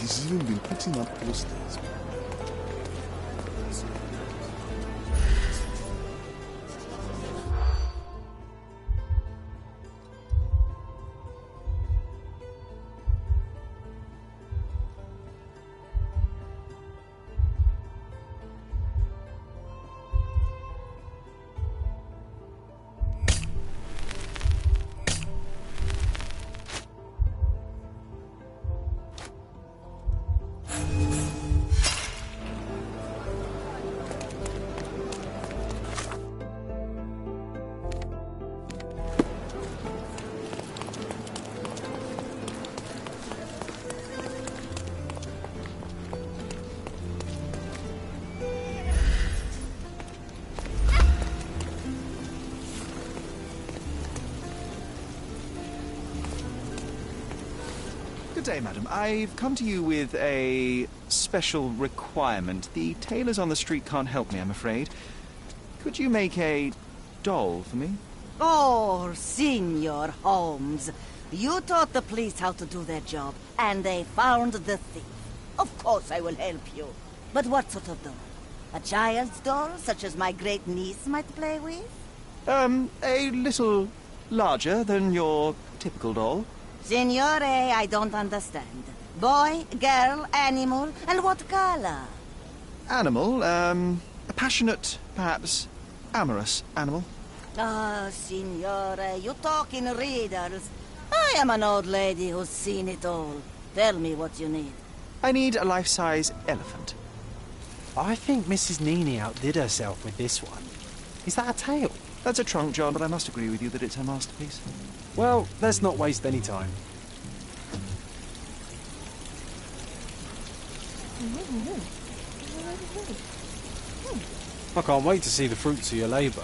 He's even been putting up posters. Good day, madam. I've come to you with a special requirement. The tailors on the street can't help me, I'm afraid. Could you make a doll for me? Oh, Senor Holmes. You taught the police how to do their job, and they found the thief. Of course I will help you. But what sort of doll? A child's doll, such as my great-niece might play with? A little larger than your typical doll. Signore, I don't understand. Boy, girl, animal, and what color? Animal, a passionate, perhaps amorous animal. Ah, Signore, you talk in riddles. I am an old lady who's seen it all. Tell me what you need. I need a life-size elephant. I think Mrs. Nini outdid herself with this one. Is that a tail? That's a trunk, John, but I must agree with you that it's her masterpiece. Well, let's not waste any time. I can't wait to see the fruits of your labour.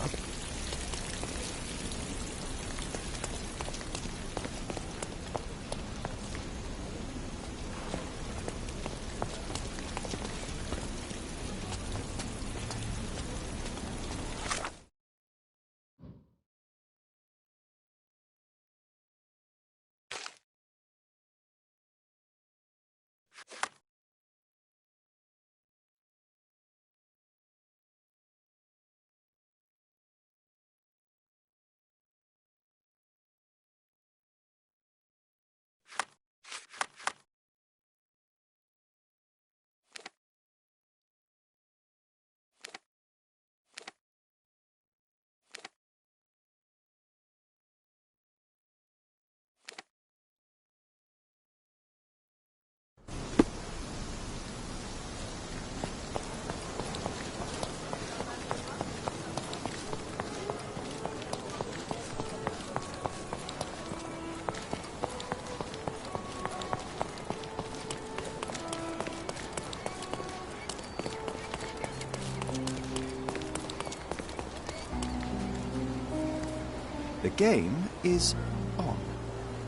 The game is on.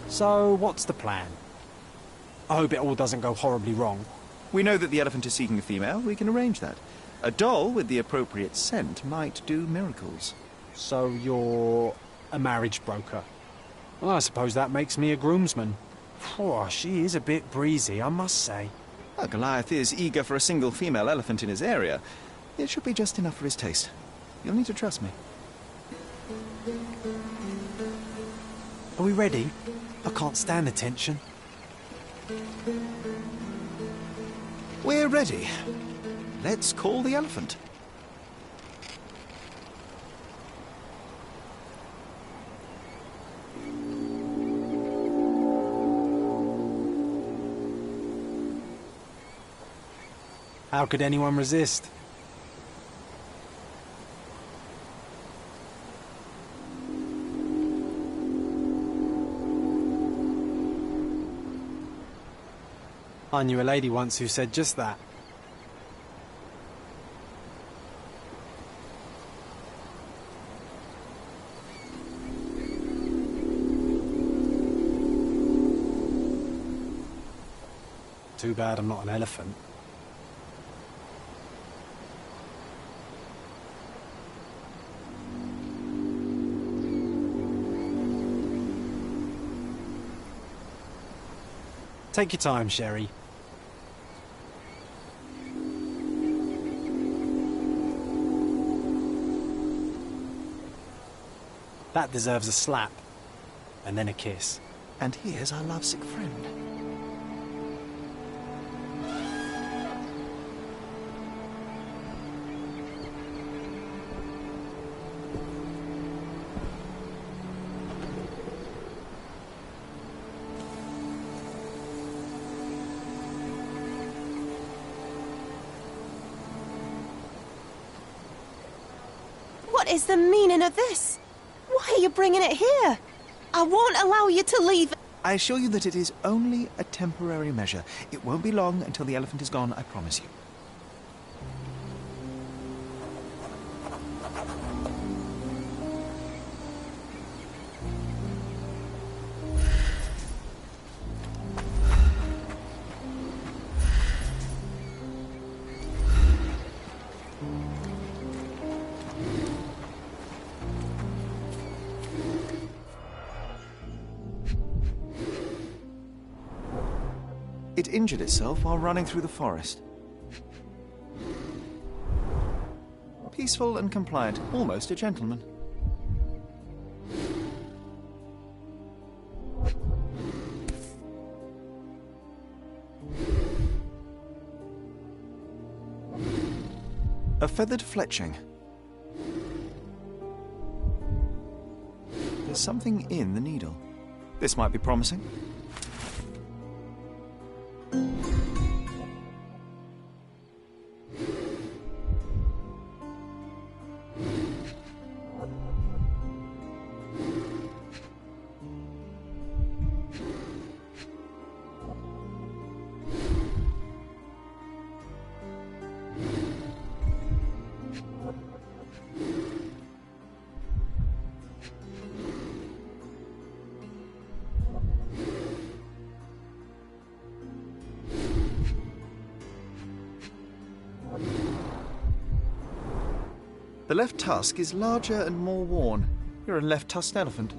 So, what's the plan? I hope it all doesn't go horribly wrong. We know that the elephant is seeking a female. We can arrange that. A doll with the appropriate scent might do miracles. So you're a marriage broker. Well, I suppose that makes me a groomsman. Phew, she is a bit breezy, I must say. Well, Goliath is eager for a single female elephant in his area. It should be just enough for his taste. You'll need to trust me. Are we ready? I can't stand the tension. We're ready. Let's call the elephant. How could anyone resist? I knew a lady once who said just that. Too bad I'm not an elephant. Take your time, Sherry. That deserves a slap. And then a kiss. And here's our lovesick friend. What is the meaning of this? Why are you bringing it here? I won't allow you to leave. I assure you that it is only a temporary measure. It won't be long until the elephant is gone, I promise you. It injured itself while running through the forest. Peaceful and compliant, almost a gentleman. A feathered fletching. There's something in the needle. This might be promising. The left tusk is larger and more worn. You're a left-tusked elephant.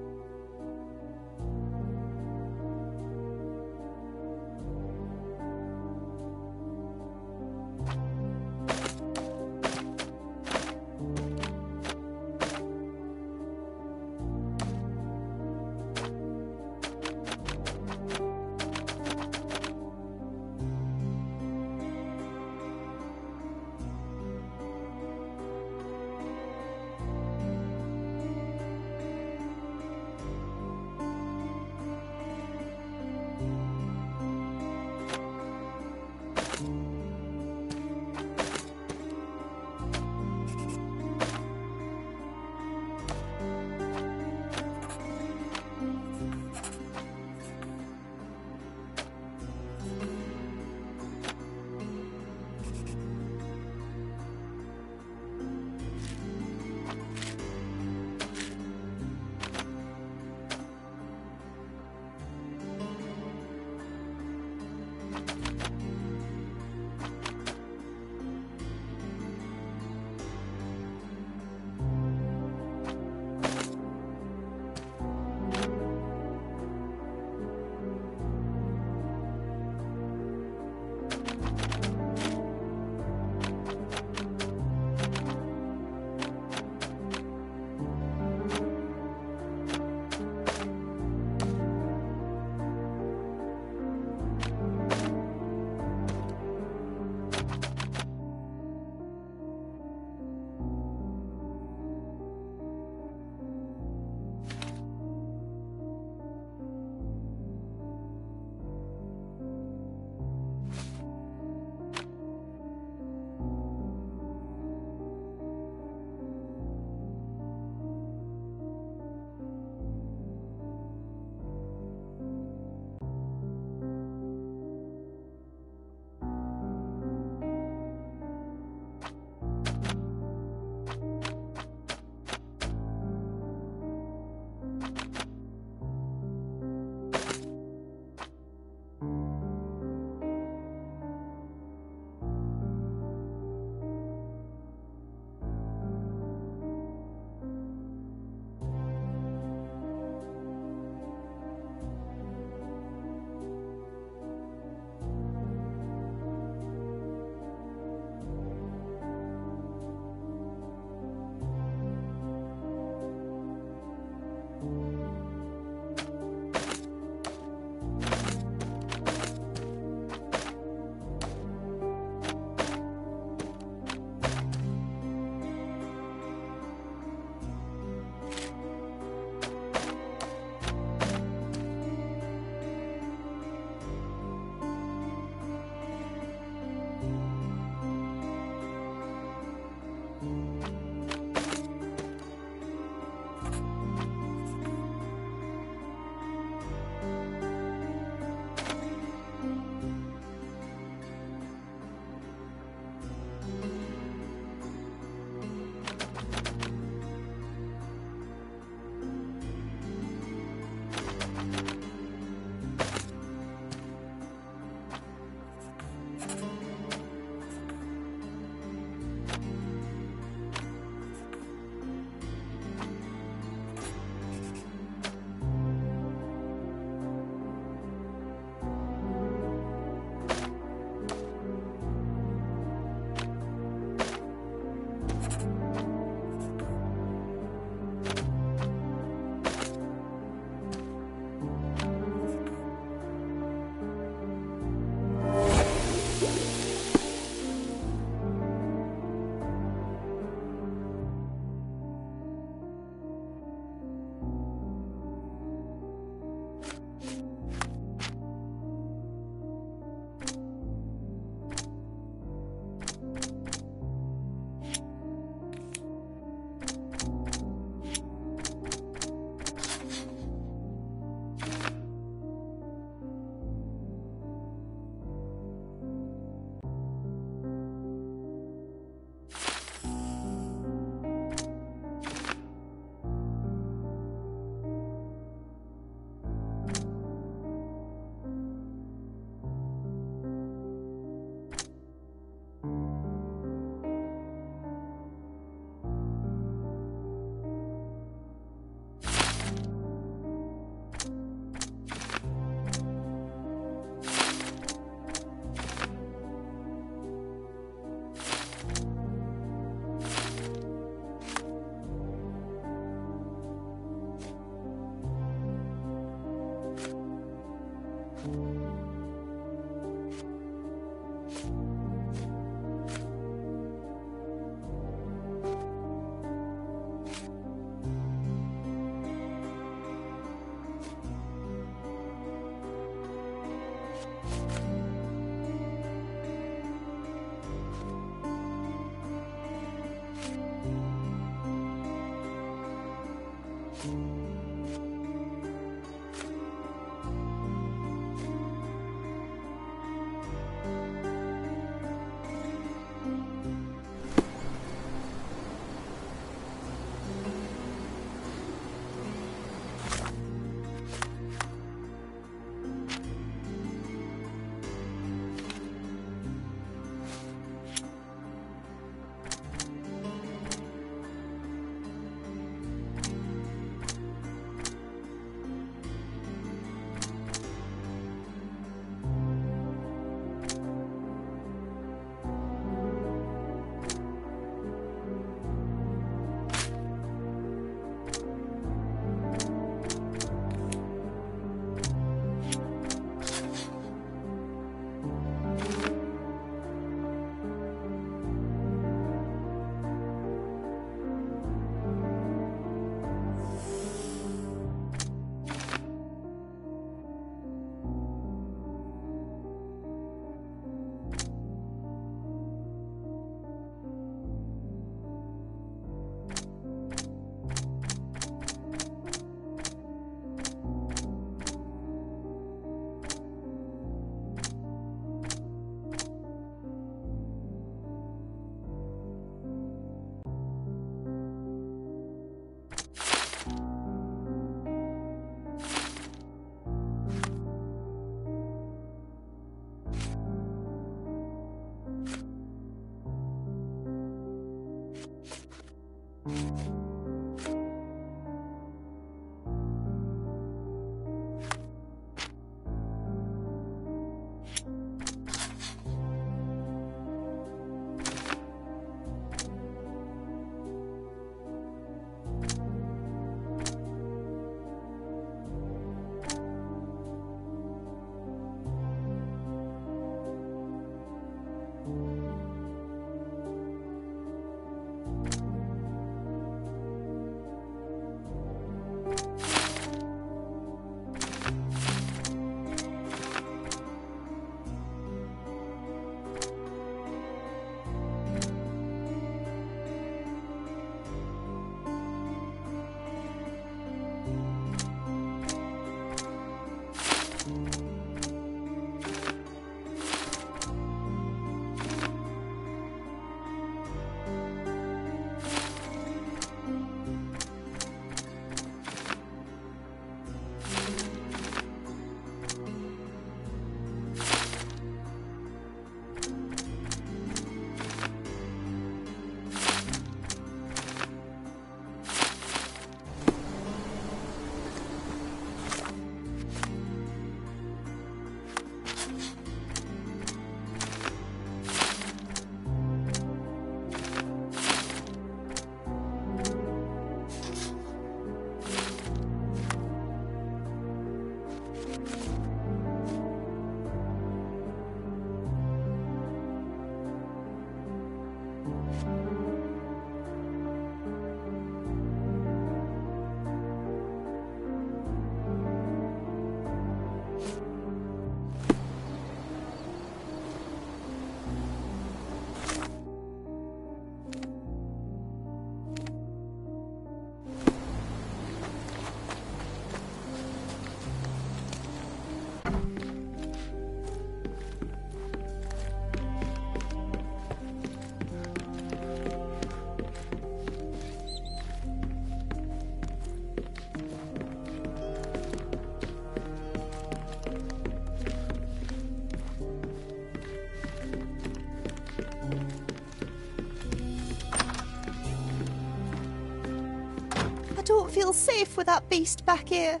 I don't feel safe with that beast back here.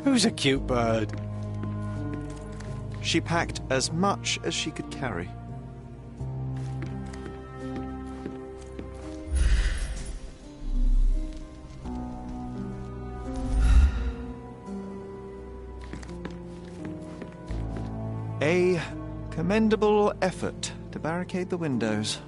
Who's a cute bird? She packed as much as she could carry. A commendable effort to barricade the windows.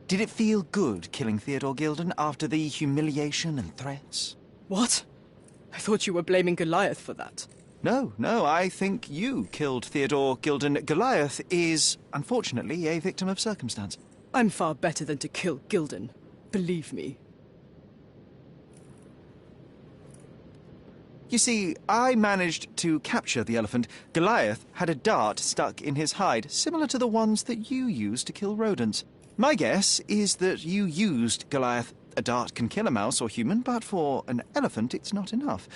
Did it feel good killing Theodore Gilden after the humiliation and threats? What? I thought you were blaming Goliath for that. No, I think you killed Theodore Gilden. Goliath is, unfortunately, a victim of circumstance. I'm far better than to kill Gilden. Believe me. You see, I managed to capture the elephant. Goliath had a dart stuck in his hide, similar to the ones that you used to kill rodents. My guess is that you used Goliath. A dart can kill a mouse or human, but for an elephant, it's not enough.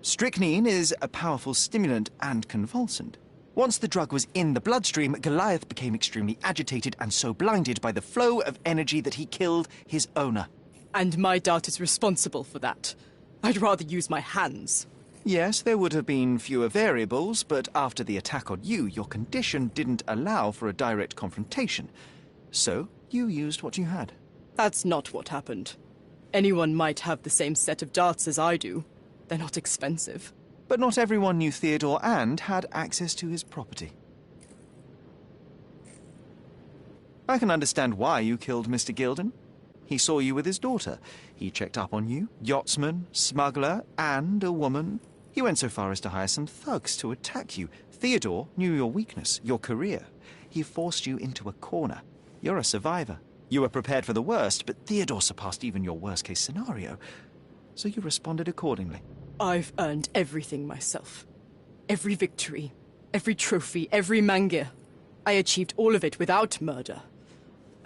Strychnine is a powerful stimulant and convulsant. Once the drug was in the bloodstream, Goliath became extremely agitated and so blinded by the flow of energy that he killed his owner. And my dart is responsible for that. I'd rather use my hands. Yes, there would have been fewer variables, but after the attack on you, your condition didn't allow for a direct confrontation. So, you used what you had. That's not what happened. Anyone might have the same set of darts as I do. They're not expensive. But not everyone knew Theodore and had access to his property. I can understand why you killed Mr. Gilden. He saw you with his daughter. He checked up on you, yachtsman, smuggler, and a woman. He went so far as to hire some thugs to attack you. Theodore knew your weakness, your career. He forced you into a corner. You're a survivor. You were prepared for the worst, but Theodore surpassed even your worst-case scenario. So you responded accordingly. I've earned everything myself. Every victory, every trophy, every mangir. I achieved all of it without murder.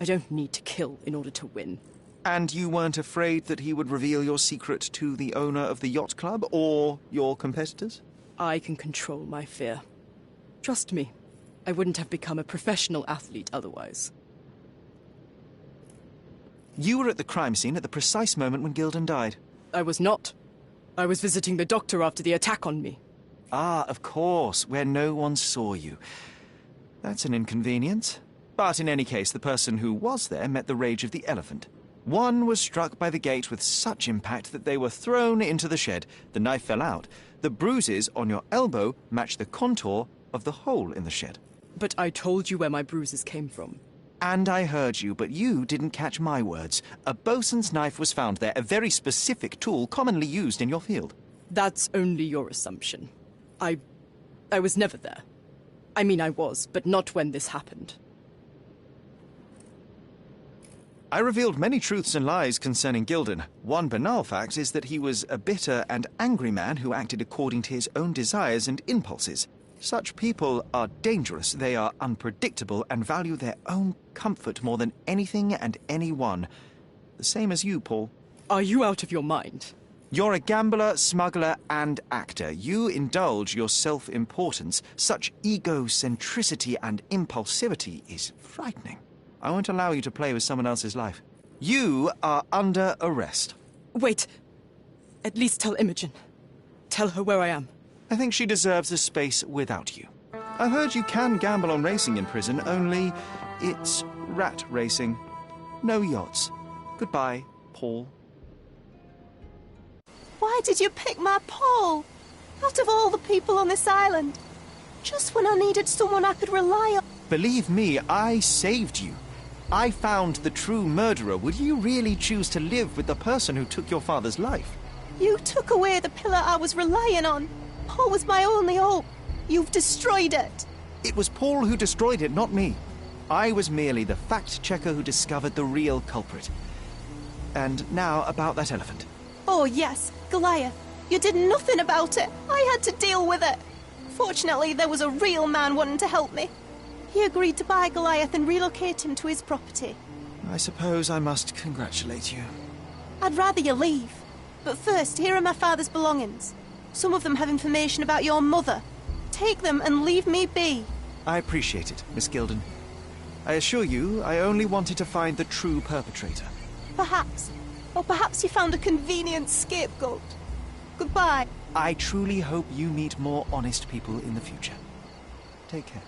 I don't need to kill in order to win. And you weren't afraid that he would reveal your secret to the owner of the yacht club or your competitors? I can control my fear. Trust me, I wouldn't have become a professional athlete otherwise. You were at the crime scene at the precise moment when Gilden died. I was not. I was visiting the doctor after the attack on me. Ah, of course, where no one saw you. That's an inconvenience. But in any case, the person who was there met the rage of the elephant. One was struck by the gate with such impact that they were thrown into the shed. The knife fell out. The bruises on your elbow match the contour of the hole in the shed. But I told you where my bruises came from. And I heard you, but you didn't catch my words. A bosun's knife was found there, a very specific tool commonly used in your field. That's only your assumption. I was never there. I mean, I was, but not when this happened. I revealed many truths and lies concerning Gilden. One banal fact is that he was a bitter and angry man who acted according to his own desires and impulses. Such people are dangerous, they are unpredictable, and value their own comfort more than anything and anyone. The same as you, Paul. Are you out of your mind? You're a gambler, smuggler, and actor. You indulge your self-importance. Such egocentricity and impulsivity is frightening. I won't allow you to play with someone else's life. You are under arrest. Wait. At least tell Imogen. Tell her where I am. I think she deserves a space without you. I heard you can gamble on racing in prison, only it's rat racing. No yachts. Goodbye, Paul. Why did you pick my Paul? Out of all the people on this island. Just when I needed someone I could rely on. Believe me, I saved you. I found the true murderer. Would you really choose to live with the person who took your father's life? You took away the pillar I was relying on. Paul was my only hope. You've destroyed it. It was Paul who destroyed it, not me. I was merely the fact-checker who discovered the real culprit. And now about that elephant. Oh, yes, Goliath. You did nothing about it. I had to deal with it. Fortunately, there was a real man wanting to help me. He agreed to buy Goliath and relocate him to his property. I suppose I must congratulate you. I'd rather you leave. But first, here are my father's belongings. Some of them have information about your mother. Take them and leave me be. I appreciate it, Miss Gilden. I assure you, I only wanted to find the true perpetrator. Perhaps. Or perhaps you found a convenient scapegoat. Goodbye. I truly hope you meet more honest people in the future. Take care.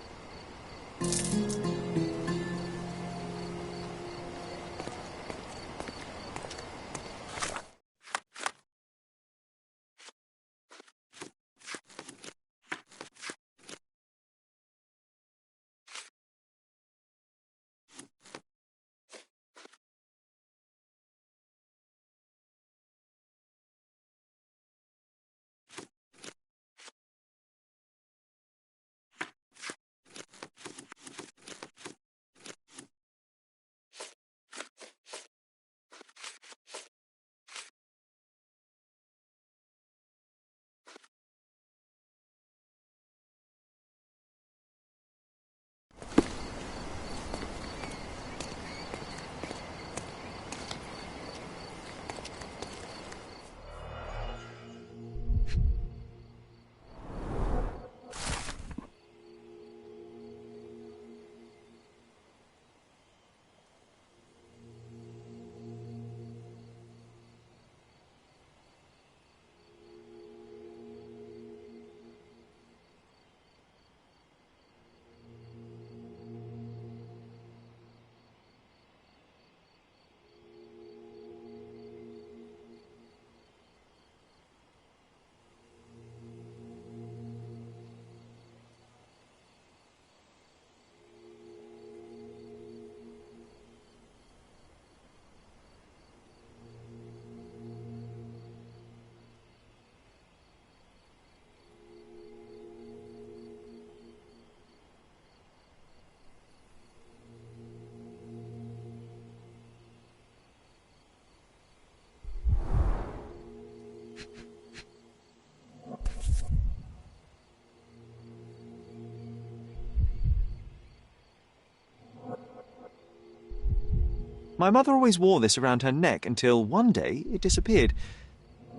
My mother always wore this around her neck until one day it disappeared.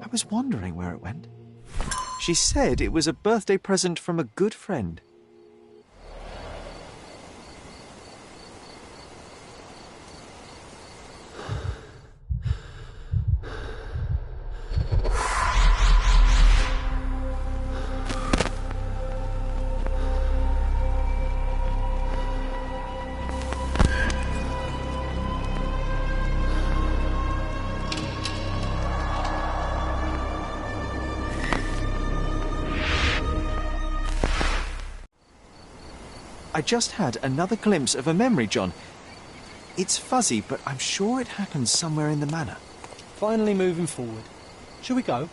I was wondering where it went. She said it was a birthday present from a good friend. I just had another glimpse of a memory, John. It's fuzzy, but I'm sure it happened somewhere in the manor. Finally moving forward. Shall we go?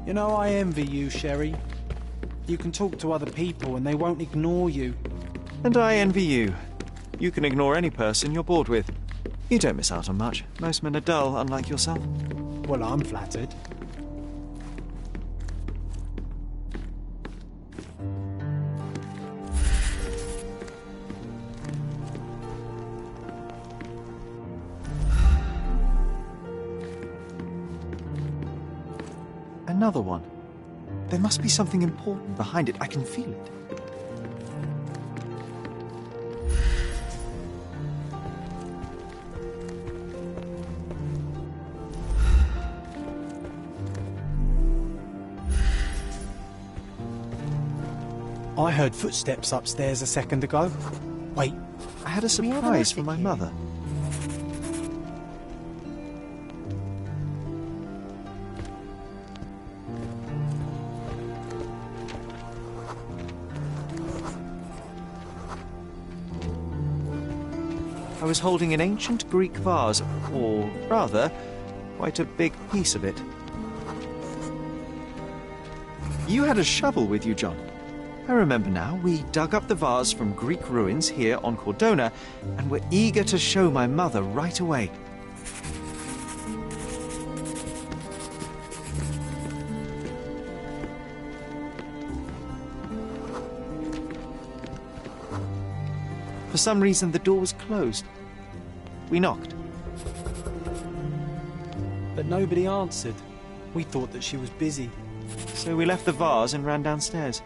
You know, I envy you, Sherry. You can talk to other people and they won't ignore you. And I envy you. You can ignore any person you're bored with. You don't miss out on much. Most men are dull, unlike yourself. Well, I'm flattered. Another one. There must be something important behind it. I can feel it. I heard footsteps upstairs a second ago. Wait, I had a surprise for my mother. I was holding an ancient Greek vase, or rather, quite a big piece of it. You had a shovel with you, John. I remember now. We dug up the vase from Greek ruins here on Cordona and were eager to show my mother right away. For some reason, the door was closed. We knocked. but nobody answered. We thought that she was busy. So we left the vase and ran downstairs.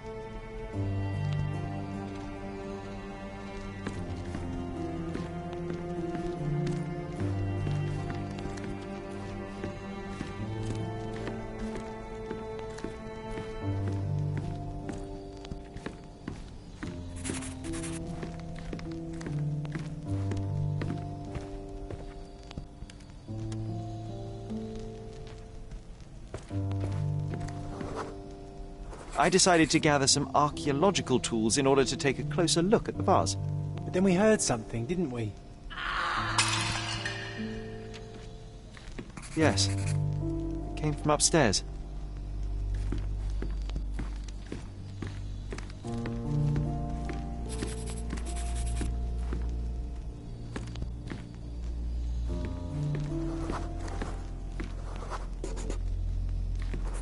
I decided to gather some archaeological tools in order to take a closer look at the vase. But then we heard something, didn't we? Yes. It came from upstairs.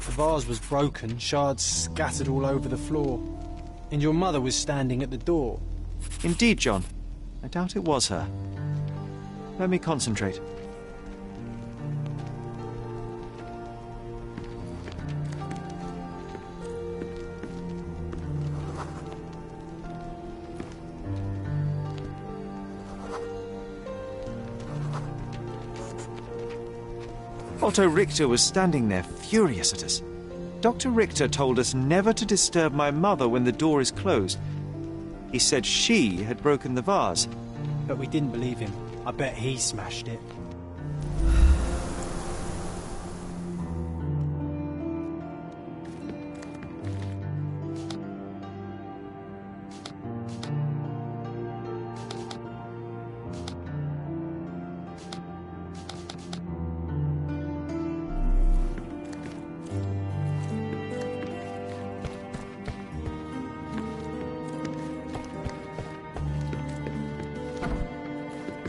The vase was broken, shards scattered all over the floor. And your mother was standing at the door. Indeed, John. I doubt it was her. Let me concentrate. Otto Richter was standing there, furious at us. Dr. Richter told us never to disturb my mother when the door is closed. He said she had broken the vase. But we didn't believe him. I bet he smashed it.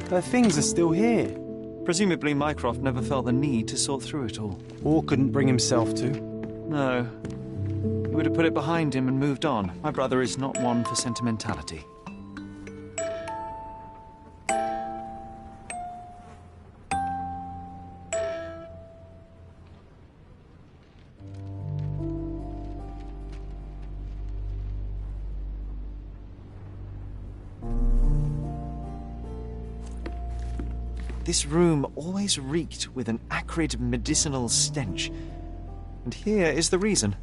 Her things are still here. Presumably Mycroft never felt the need to sort through it all. Or couldn't bring himself to. No. He would have put it behind him and moved on. My brother is not one for sentimentality. This room always reeked with an acrid medicinal stench. And here is the reason.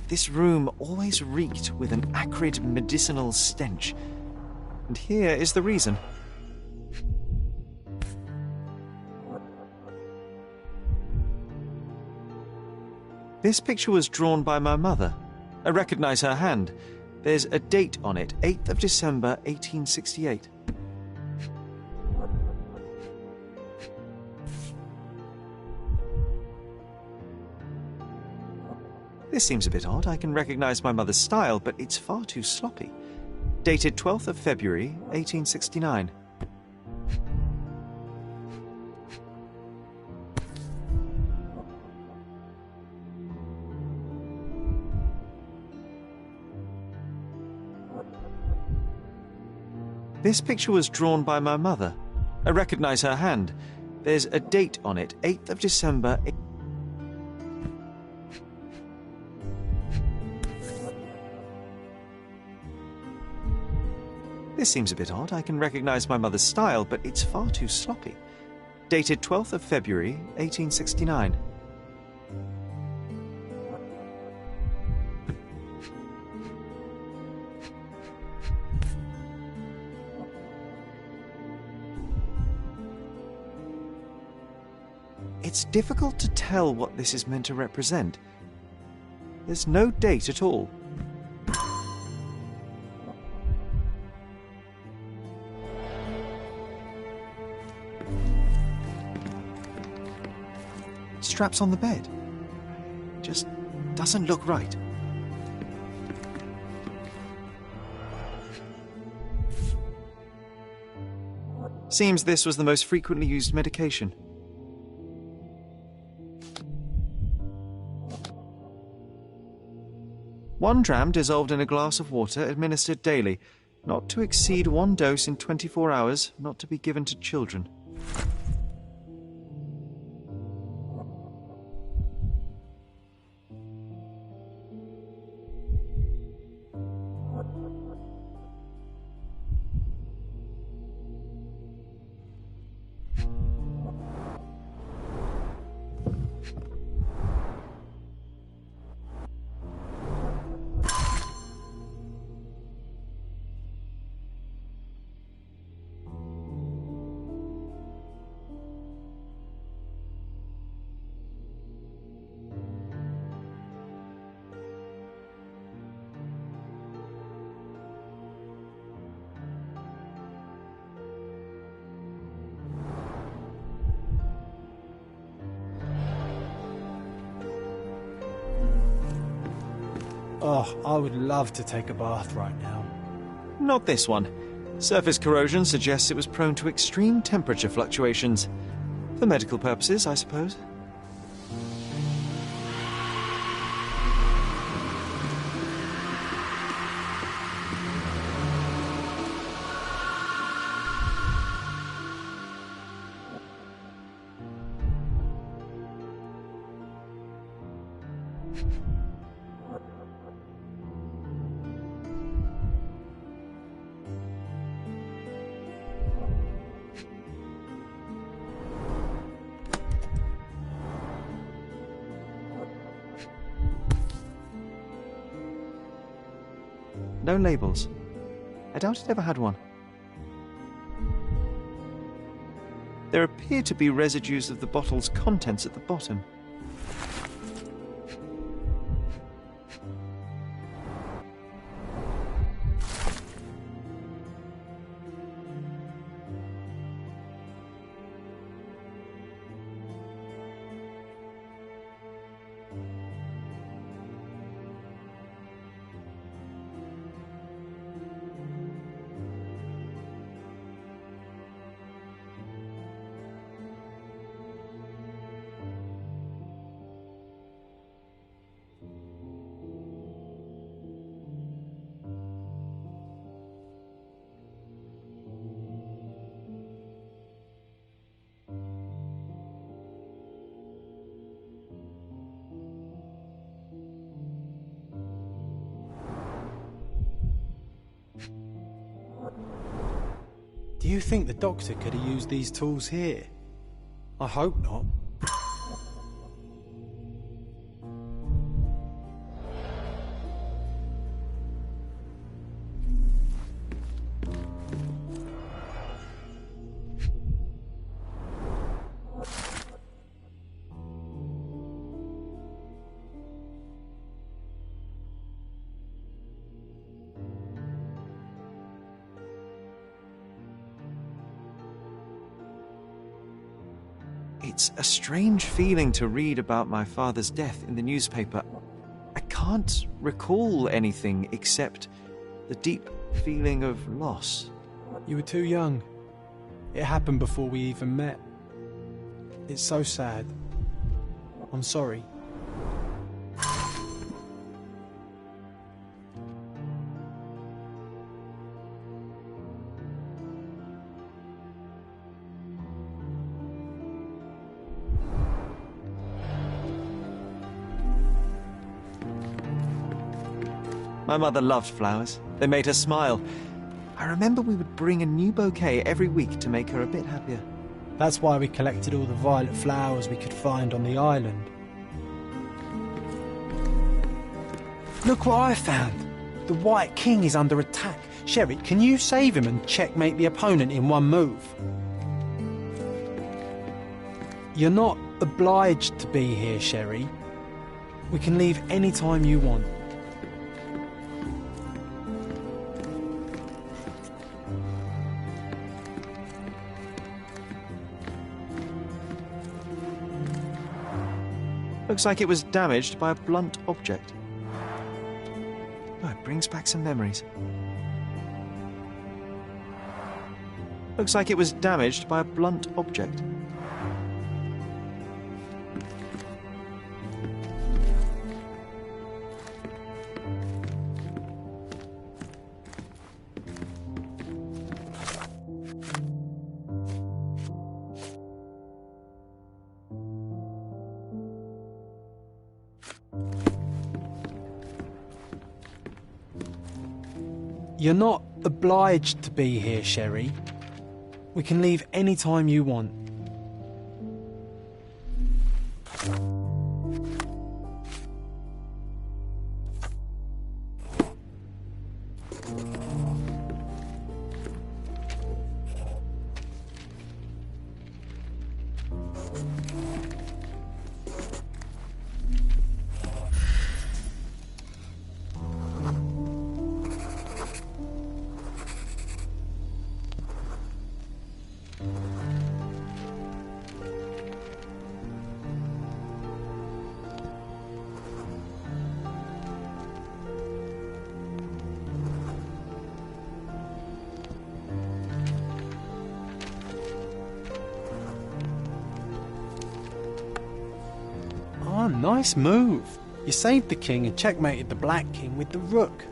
This room always reeked with an acrid medicinal stench. And here is the reason. This picture was drawn by my mother. I recognize her hand. There's a date on it, 8th of December, 1868. This seems a bit odd. I can recognise my mother's style, but it's far too sloppy. Dated 12th of February, 1869. This picture was drawn by my mother. I recognise her hand. There's a date on it, 8th of December. This seems a bit odd. I can recognise my mother's style, but it's far too sloppy. Dated 12th of February, 1869. It's difficult to tell what this is meant to represent. There's no date at all. Straps on the bed. Just doesn't look right. Seems this was the most frequently used medication. One dram dissolved in a glass of water, administered daily, not to exceed 1 dose in 24 hours, not to be given to children. Oh, I would love to take a bath right now. Not this one. Surface corrosion suggests it was prone to extreme temperature fluctuations. For medical purposes, I suppose. No labels. I doubt it ever had one. There appear to be residues of the bottle's contents at the bottom. Do you think the doctor could have used these tools here? I hope not. It's a strange feeling to read about my father's death in the newspaper. I can't recall anything except the deep feeling of loss. You were too young. It happened before we even met. It's so sad. I'm sorry. My mother loved flowers. They made her smile. I remember we would bring a new bouquet every week to make her a bit happier. That's why we collected all the violet flowers we could find on the island. Look what I found! The White King is under attack. Sherry, can you save him and checkmate the opponent in one move? You're not obliged to be here, Sherry. We can leave any time you want. Looks like it was damaged by a blunt object. Oh, it brings back some memories. Looks like it was damaged by a blunt object. You're not obliged to be here, Sherry. We can leave any time you want. Oh, nice move. You saved the king and checkmated the Black King with the rook.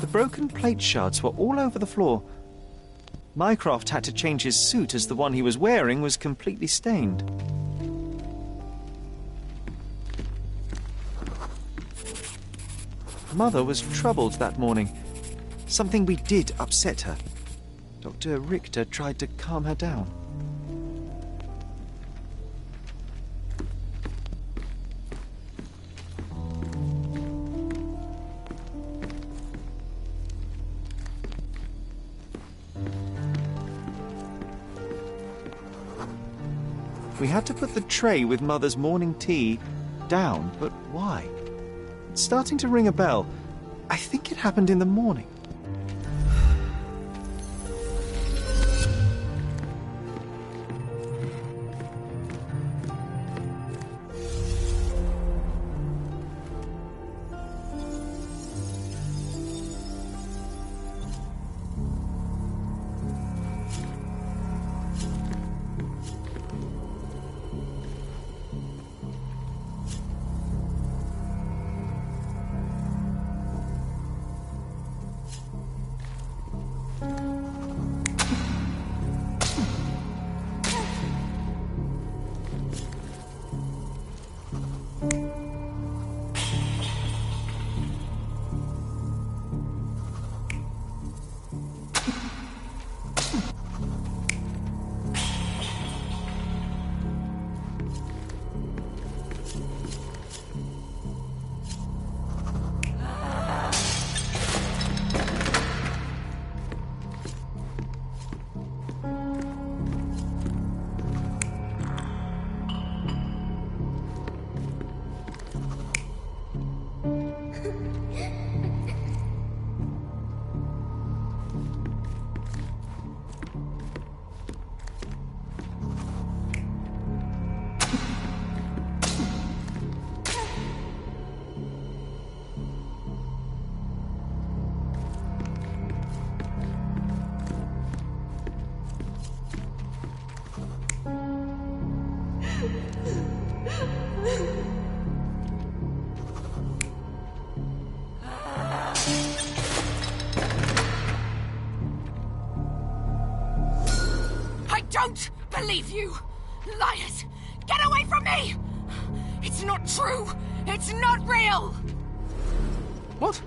The broken plate shards were all over the floor. Mycroft had to change his suit as the one he was wearing was completely stained. Mother was troubled that morning. Something we did upset her. Dr. Richter tried to calm her down. We had to put the tray with Mother's morning tea down, but why? It's starting to ring a bell. I think it happened in the morning. I don't believe you! Liars! Get away from me! It's not true! It's not real! What?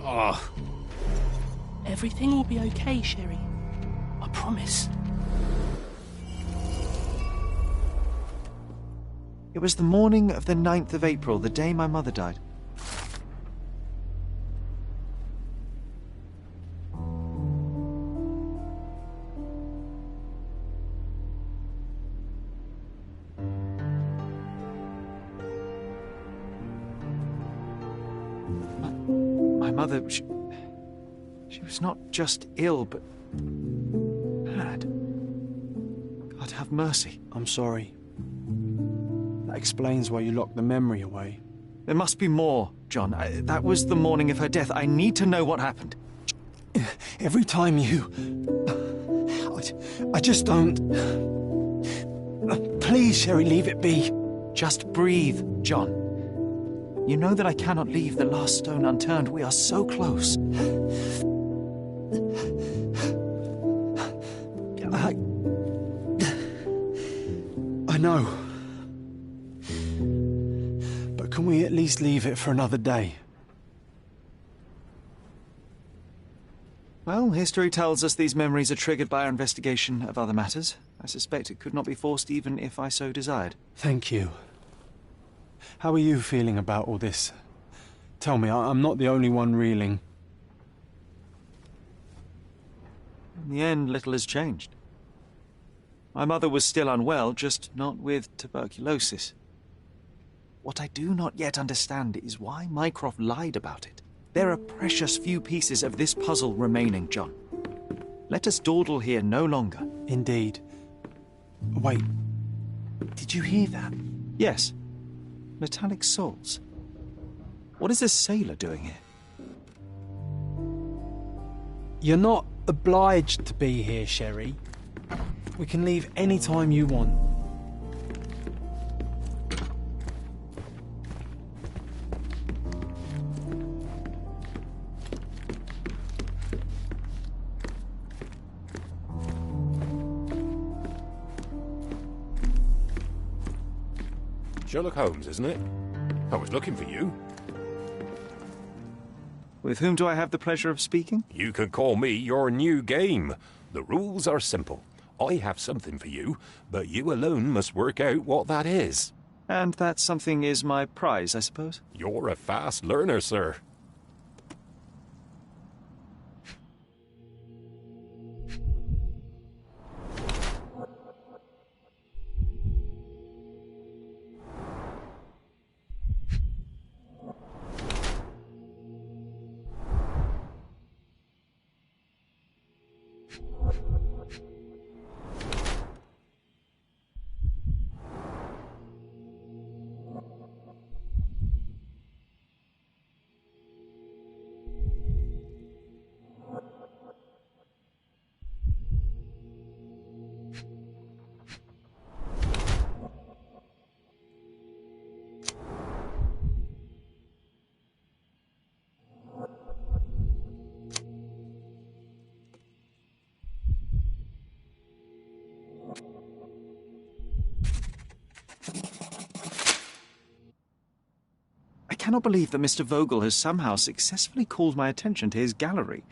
Oh. Everything will be okay, Sherry. I promise. It was the morning of the 9th of April, the day my mother died. My mother, she was not just ill, but mad. God have mercy. I'm sorry. That explains why you locked the memory away. There must be more, John. That was the morning of her death. I need to know what happened. Every time you... I just don't... Please, Sherry, leave it be. Just breathe, John. You know that I cannot leave the last stone unturned. We are so close. I know. But can we at least leave it for another day? Well, history tells us these memories are triggered by our investigation of other matters. I suspect it could not be forced even if I so desired. Thank you. How are you feeling about all this? Tell me, I'm not the only one reeling. In the end, little has changed. My mother was still unwell, just not with tuberculosis. What I do not yet understand is why Mycroft lied about it. There are precious few pieces of this puzzle remaining, John. Let us dawdle here no longer. Indeed. Wait, did you hear that? Yes. Metallic soles. What is a sailor doing here? You're not obliged to be here, Sherry. We can leave any time you want. Sherlock Holmes, isn't it? I was looking for you. With whom do I have the pleasure of speaking? You can call me your new game. The rules are simple. I have something for you, but you alone must work out what that is. And that something is my prize, I suppose? You're a fast learner, sir. cannot believe that Mr. Vogel has somehow successfully called my attention to his gallery.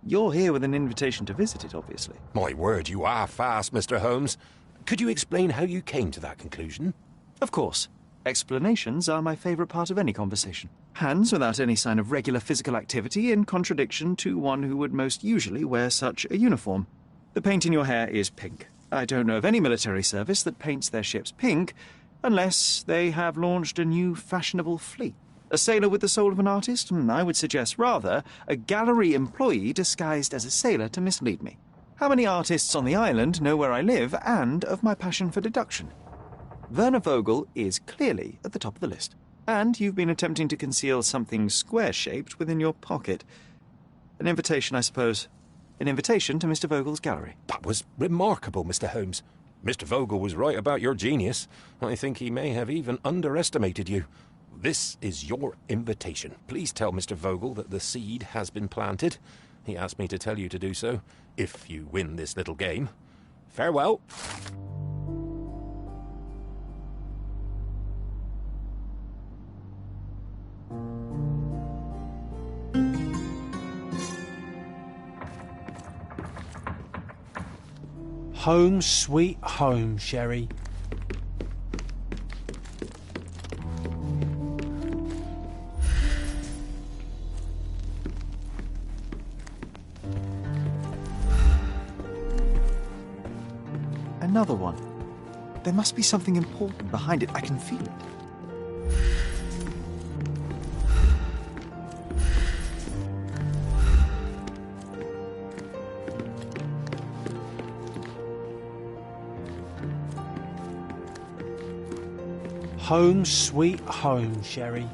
You're here with an invitation to visit it, obviously. My word, you are fast, Mr. Holmes. Could you explain how you came to that conclusion? Of course. Explanations are my favourite part of any conversation. Hands without any sign of regular physical activity, in contradiction to one who would most usually wear such a uniform. The paint in your hair is pink. I don't know of any military service that paints their ships pink, unless they have launched a new fashionable fleet. A sailor with the soul of an artist? I would suggest rather a gallery employee disguised as a sailor to mislead me. How many artists on the island know where I live and of my passion for deduction? Werner Vogel is clearly at the top of the list. And you've been attempting to conceal something square-shaped within your pocket. An invitation, I suppose. An invitation to Mr. Vogel's gallery. That was remarkable, Mr. Holmes. Mr. Vogel was right about your genius. I think he may have even underestimated you. This is your invitation. Please tell Mr. Vogel that the seed has been planted. He asked me to tell you to do so, if you win this little game. Farewell. Home sweet home, Sherry. Another one. There must be something important behind it. I can feel it. Home sweet home, Sherry.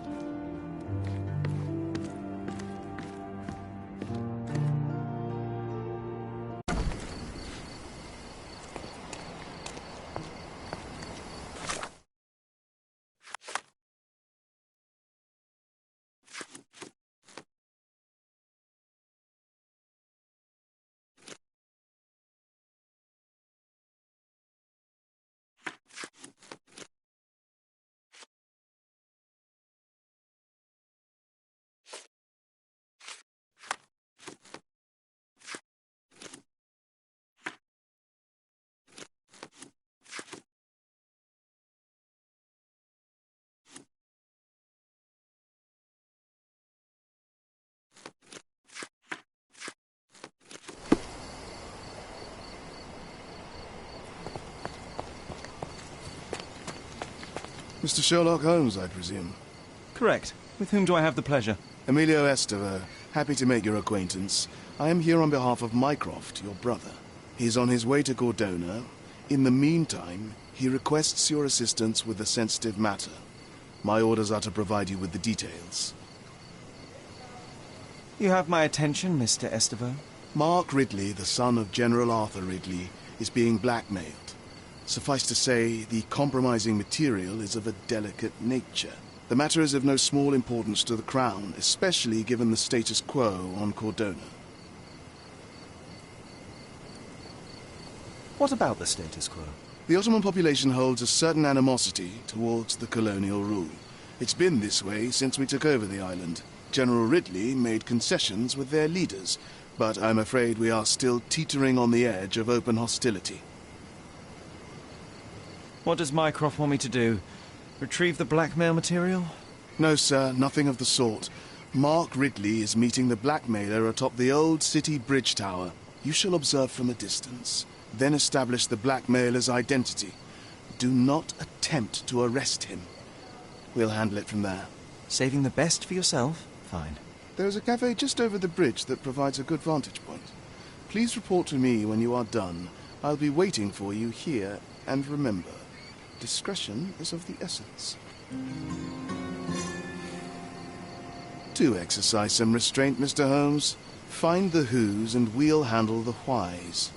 Mr. Sherlock Holmes, I presume. Correct. With whom do I have the pleasure? Emilio Esteva. Happy to make your acquaintance. I am here on behalf of Mycroft, your brother. He's on his way to Cordona. In the meantime, he requests your assistance with a sensitive matter. My orders are to provide you with the details. You have my attention, Mr. Esteva. Mark Ridley, the son of General Arthur Ridley, is being blackmailed. Suffice to say, the compromising material is of a delicate nature. The matter is of no small importance to the Crown, especially given the status quo on Cordona. What about the status quo? The Ottoman population holds a certain animosity towards the colonial rule. It's been this way since we took over the island. General Ridley made concessions with their leaders, but I'm afraid we are still teetering on the edge of open hostility. What does Mycroft want me to do? Retrieve the blackmail material? No, sir, nothing of the sort. Mark Ridley is meeting the blackmailer atop the old city bridge tower. You shall observe from a distance, then establish the blackmailer's identity. Do not attempt to arrest him. We'll handle it from there. Saving the best for yourself? Fine. There's a cafe just over the bridge that provides a good vantage point. Please report to me when you are done. I'll be waiting for you here, and remember, discretion is of the essence. Do exercise some restraint, Mr. Holmes. Find the whos and we'll handle the whys.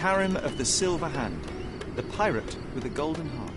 Karim of the Silver Hand, the pirate with a golden heart.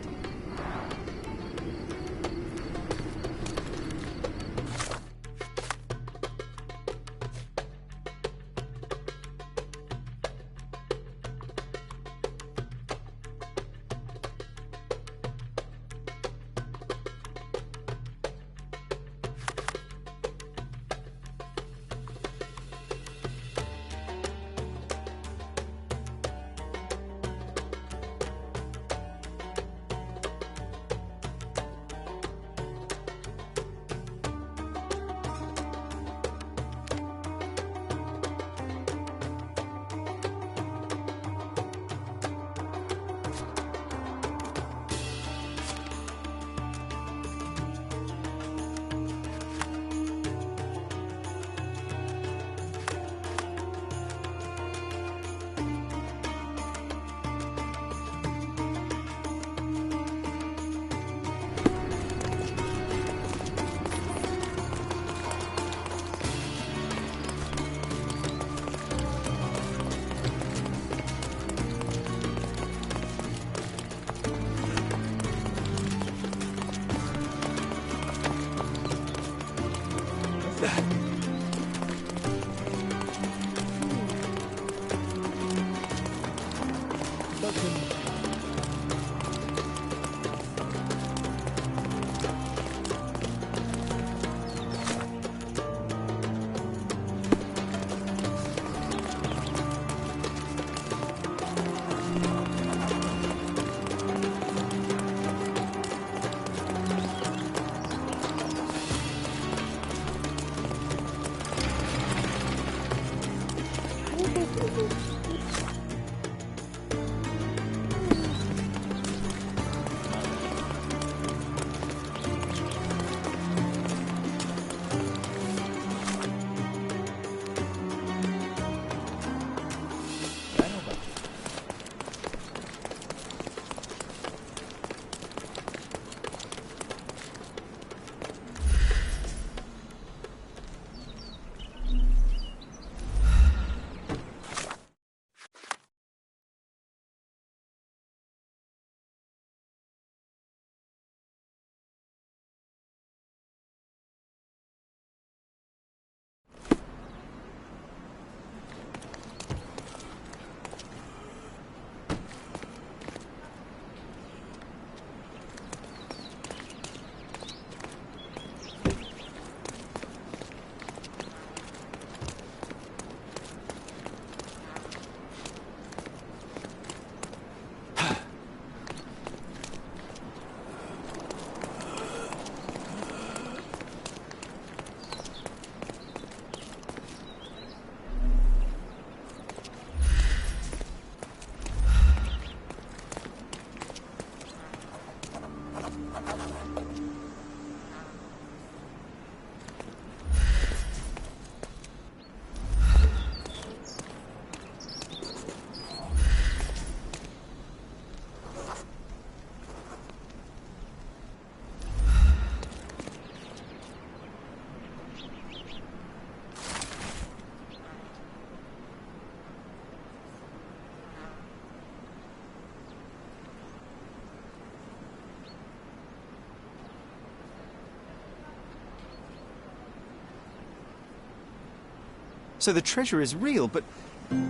So the treasure is real, but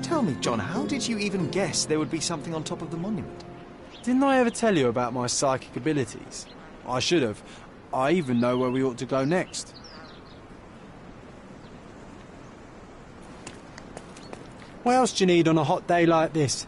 tell me, John, how did you even guess there would be something on top of the monument? Didn't I ever tell you about my psychic abilities? I should have. I even know where we ought to go next. What else do you need on a hot day like this?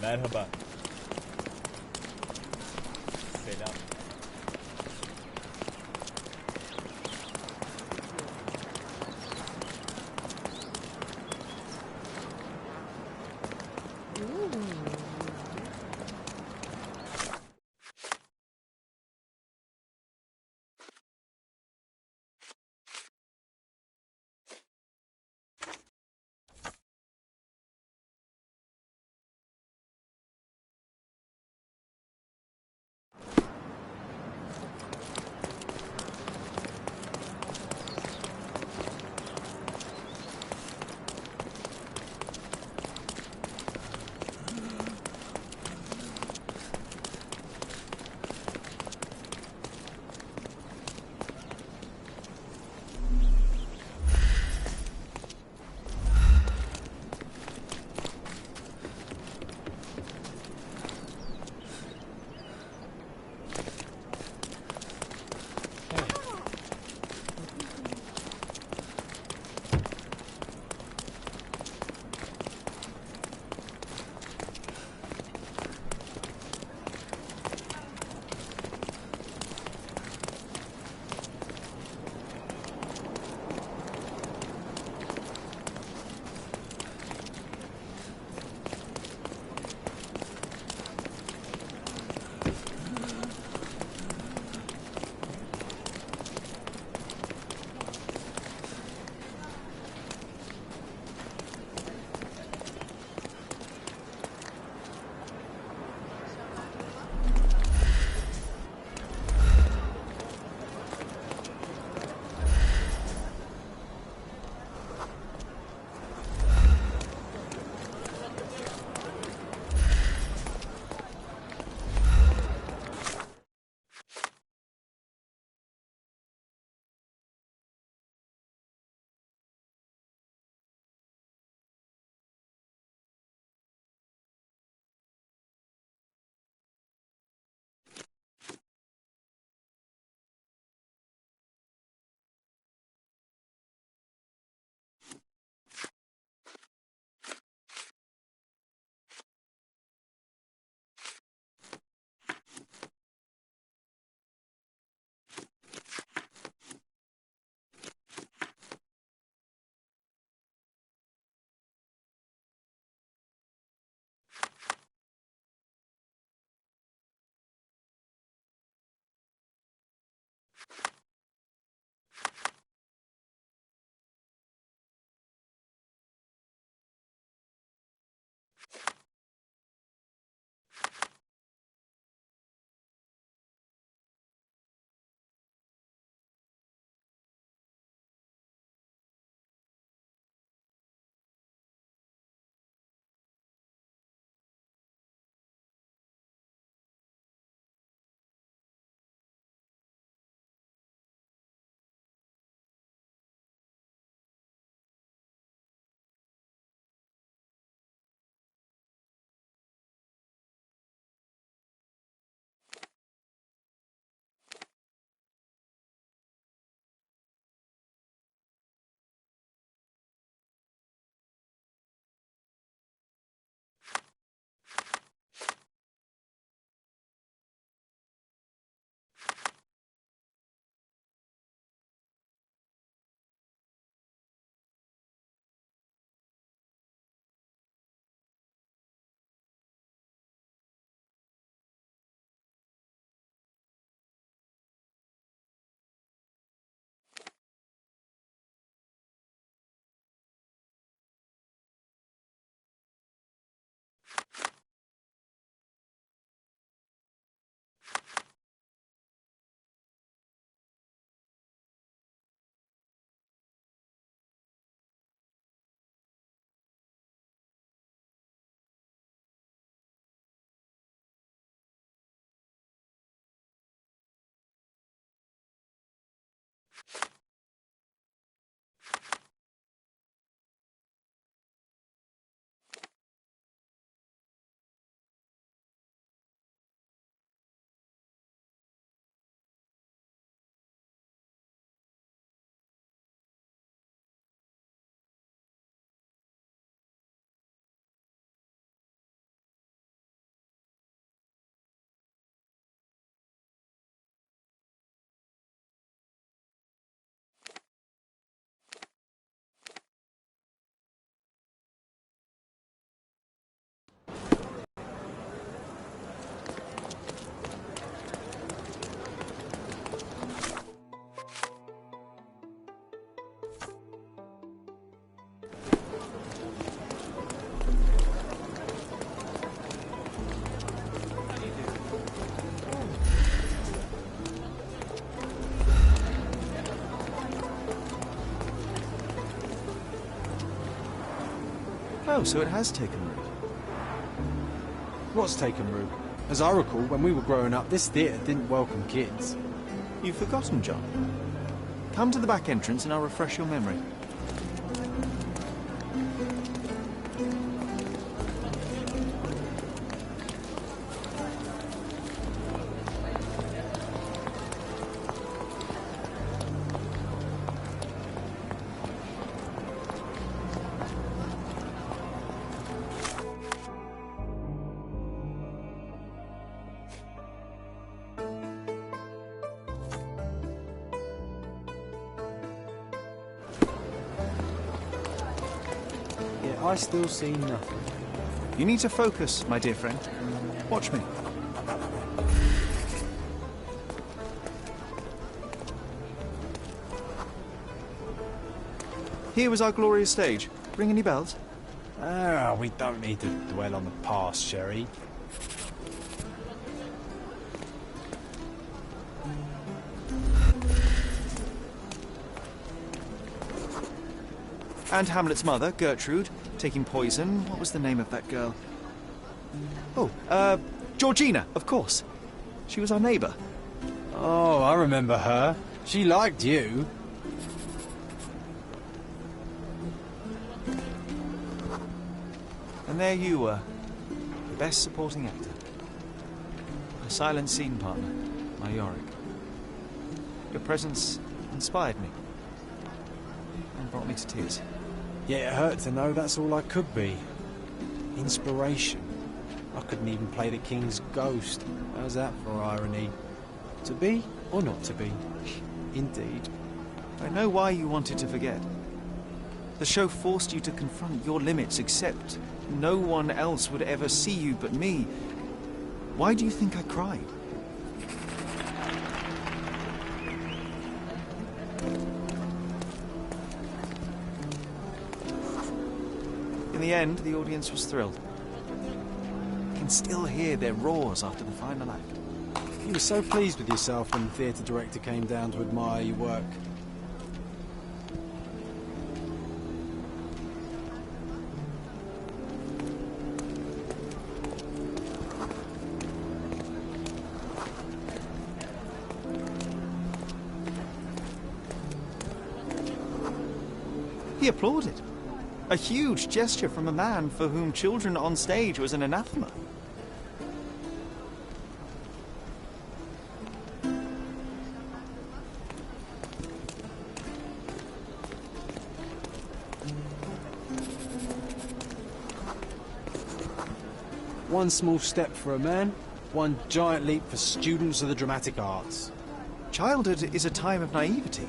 Merhaba. Selam. Oh, so it has taken root. What's taken root? As I recall, when we were growing up, this theatre didn't welcome kids. You've forgotten, John. Come to the back entrance and I'll refresh your memory. I still see nothing. You need to focus, my dear friend. Watch me. Here was our glorious stage. Ring any bells? Ah, we don't need to dwell on the past, Sherry. And Hamlet's mother, Gertrude, taking poison. What was the name of that girl? Oh, Georgina, of course. She was our neighbour. Oh, I remember her. She liked you. And there you were, the best supporting actor. A silent scene partner, my Yorick. Your presence inspired me and brought me to tears. Yeah, it hurt to know that's all I could be. Inspiration. I couldn't even play the king's ghost. How's that for irony? To be or not to be? Indeed. I know why you wanted to forget. The show forced you to confront your limits, except no one else would ever see you but me. Why do you think I cried? In the end, the audience was thrilled. I can still hear their roars after the final act. You were so pleased with yourself when the theatre director came down to admire your work. He applauded. A huge gesture from a man for whom children on stage was an anathema. One small step for a man, one giant leap for students of the dramatic arts. Childhood is a time of naivety.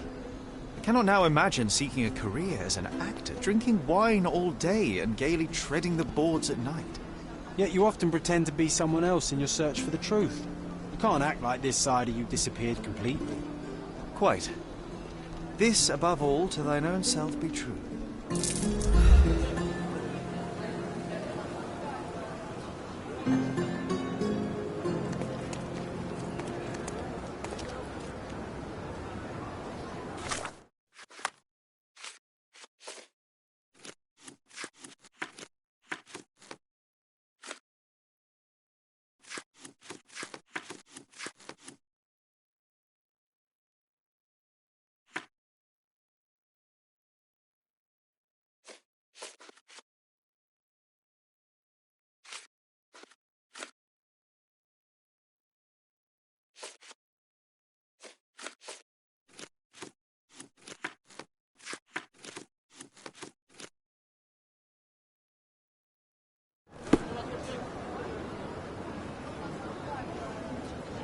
I cannot now imagine seeking a career as an actor, drinking wine all day and gaily treading the boards at night. Yet you often pretend to be someone else in your search for the truth. You can't act like this side of you disappeared completely. Quite. This, above all, to thine own self be true.